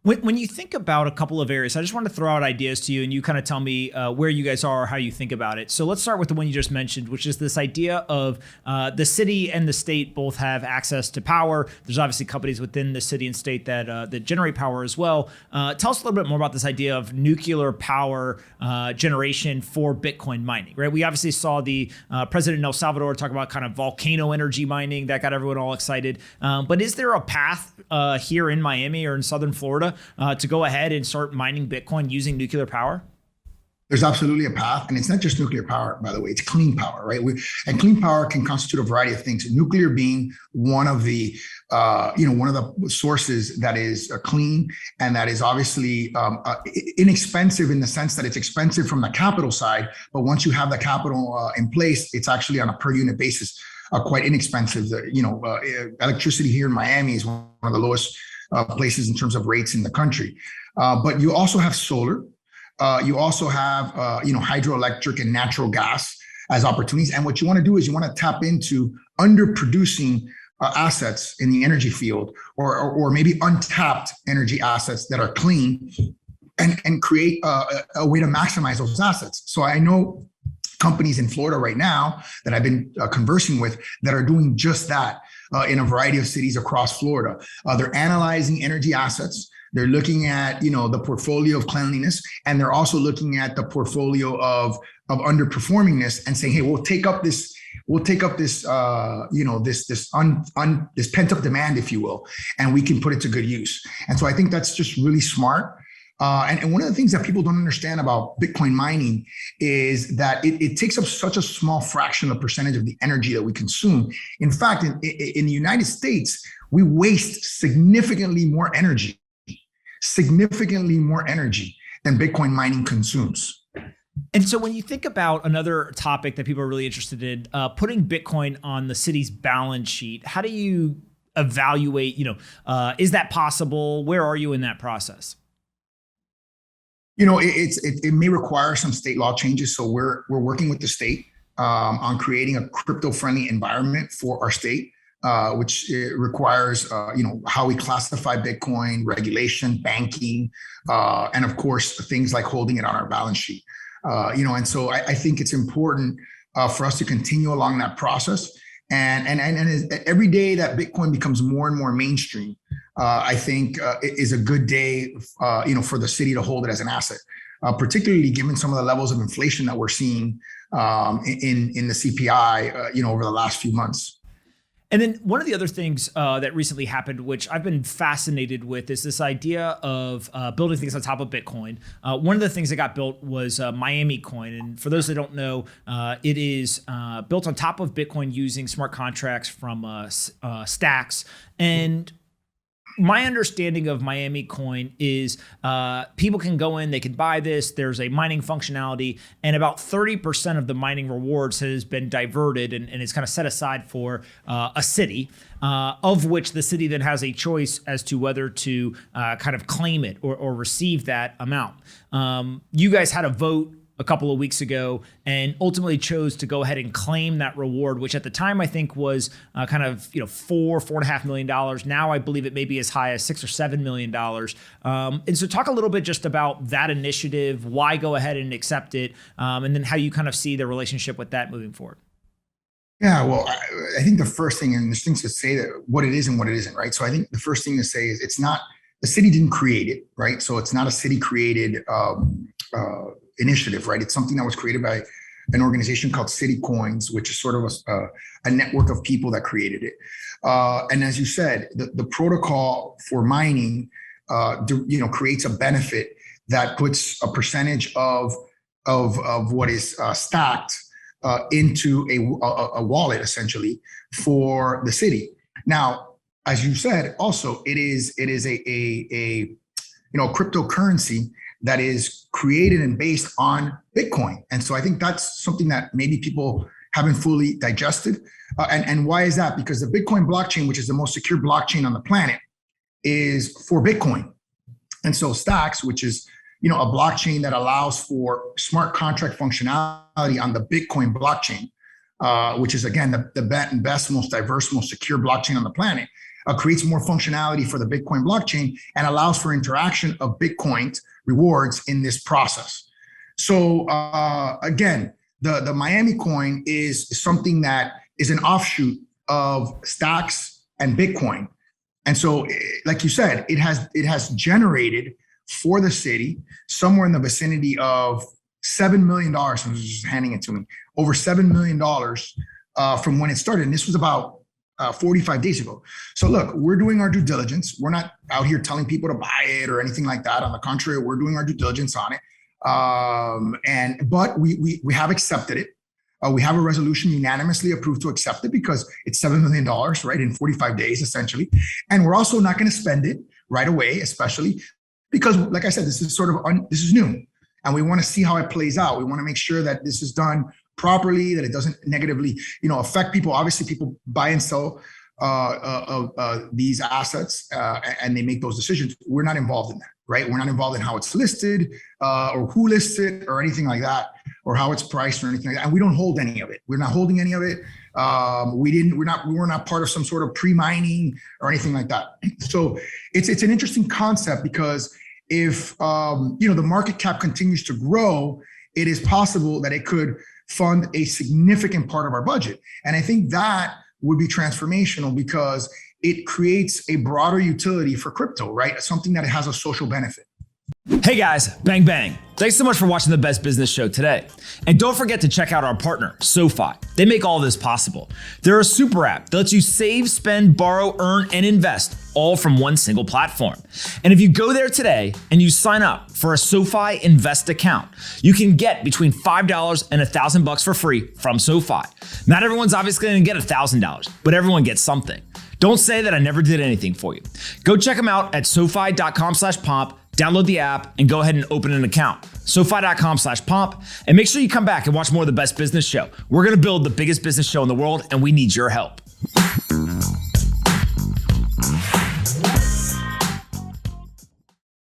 When you think about a couple of areas, I just want to throw out ideas to you and you kind of tell me where you guys are or how you think about it. So let's start with the one you just mentioned, which is this idea of the city and the state both have access to power. There's obviously companies within the city and state that generate power as well. Tell us a little bit more about this idea of nuclear power generation for Bitcoin mining, right? We obviously saw the president in El Salvador talk about kind of volcano energy mining that got everyone all excited. But is there a path here in Miami or in Southern Florida to go ahead and start mining Bitcoin using nuclear power? There's absolutely a path, and it's not just nuclear power, by the way. It's clean power, right? And clean power can constitute a variety of things. Nuclear being one of the, one of the sources that is clean and that is obviously inexpensive in the sense that it's expensive from the capital side, but once you have the capital in place, it's actually on a per unit basis quite inexpensive. Electricity here in Miami is one of the lowest places in terms of rates in the country. But you also have solar. You also have, hydroelectric and natural gas as opportunities. And what you want to do is you want to tap into underproducing assets in the energy field or maybe untapped energy assets that are clean and create a way to maximize those assets. So I know companies in Florida right now that I've been conversing with that are doing just that in a variety of cities across Florida. They're analyzing energy assets. They're looking at, the portfolio of cleanliness, and they're also looking at the portfolio of underperformingness and saying, hey, we'll take up this this pent up demand, if you will, and we can put it to good use. And so I think that's just really smart. And one of the things that people don't understand about Bitcoin mining is that it takes up such a small fraction of the percentage of the energy that we consume. In fact, in the United States, we waste significantly more energy than Bitcoin mining consumes. And so when you think about another topic that people are really interested in, putting Bitcoin on the city's balance sheet, how do you evaluate, is that possible? Where are you in that process? It may require some state law changes. So we're working with the state on creating a crypto-friendly environment for our state. Which requires, how we classify Bitcoin, regulation, banking, and of course, things like holding it on our balance sheet. And so I think it's important for us to continue along that process. And every day that Bitcoin becomes more and more mainstream, I think is a good day, for the city to hold it as an asset, particularly given some of the levels of inflation that we're seeing in the CPI, over the last few months. And then one of the other things that recently happened, which I've been fascinated with, is this idea of building things on top of Bitcoin. One of the things that got built was MiamiCoin. And for those that don't know, it is built on top of Bitcoin using smart contracts from Stacks. And my understanding of MiamiCoin is people can go in, they can buy this, there's a mining functionality, and about 30% of the mining rewards has been diverted and it's kind of set aside for a city, of which the city then has a choice as to whether to kind of claim it or receive that amount. You guys had a vote a couple of weeks ago and ultimately chose to go ahead and claim that reward, which at the time I think was $4.5 million. Now I believe it may be as high as $6 or $7 million. And so talk a little bit just about that initiative, why go ahead and accept it, and then how you kind of see the relationship with that moving forward. Yeah, well, I think the first thing, and there's things to say that what it is and what it isn't, right? So I think the first thing to say is it's not, the city didn't create it, right? So it's not a city created initiative, right? It's something that was created by an organization called City Coins, which is sort of a network of people that created it. And as you said, the protocol for mining, creates a benefit that puts a percentage of what is stacked into a wallet, essentially, for the city. Now, as you said, also it is a cryptocurrency that is created and based on Bitcoin. And so I think that's something that maybe people haven't fully digested. And why is that? Because the Bitcoin blockchain, which is the most secure blockchain on the planet, is for Bitcoin. And so Stacks, which is a blockchain that allows for smart contract functionality on the Bitcoin blockchain, which is, again, the best, most diverse, most secure blockchain on the planet, creates more functionality for the Bitcoin blockchain and allows for interaction of Bitcoin rewards in this process. So again, the MiamiCoin is something that is an offshoot of Stacks and Bitcoin. And so, like you said, it has generated for the city somewhere in the vicinity of $7 million. I'm just handing it to me. Over $7 million from when it started. And this was about 45 days ago. So look, we're doing our due diligence. We're not out here telling people to buy it or anything like that. On the contrary, we're doing our due diligence on it. But we have accepted it. We have a resolution unanimously approved to accept it because it's $7 million, right, in 45 days, essentially. And we're also not going to spend it right away, especially because, like I said, this is this is new. And we want to see how it plays out. We want to make sure that this is done properly, that it doesn't negatively, affect people. Obviously, people buy and sell these assets and they make those decisions. We're not involved in that, right? We're not involved in how it's listed or who lists it or anything like that, or how it's priced or anything like that. And we don't hold any of it. We're not holding any of it. We were not part of some sort of pre-mining or anything like that. So it's an interesting concept because if the market cap continues to grow, it is possible that it could fund a significant part of our budget. And I think that would be transformational because it creates a broader utility for crypto, right? Something that has a social benefit. Hey guys, bang bang. Thanks so much for watching the Best Business Show today. And don't forget to check out our partner, SoFi. They make all this possible. They're a super app that lets you save, spend, borrow, earn, and invest all from one single platform. And if you go there today and you sign up for a SoFi Invest account, you can get between $5 and $1,000 for free from SoFi. Not everyone's obviously going to get $1,000, but everyone gets something. Don't say that I never did anything for you. Go check them out at SoFi.com/pomp. Download the app and go ahead and open an account. SoFi.com/pomp. And make sure you come back and watch more of the Best Business Show. We're going to build the biggest business show in the world, and we need your help.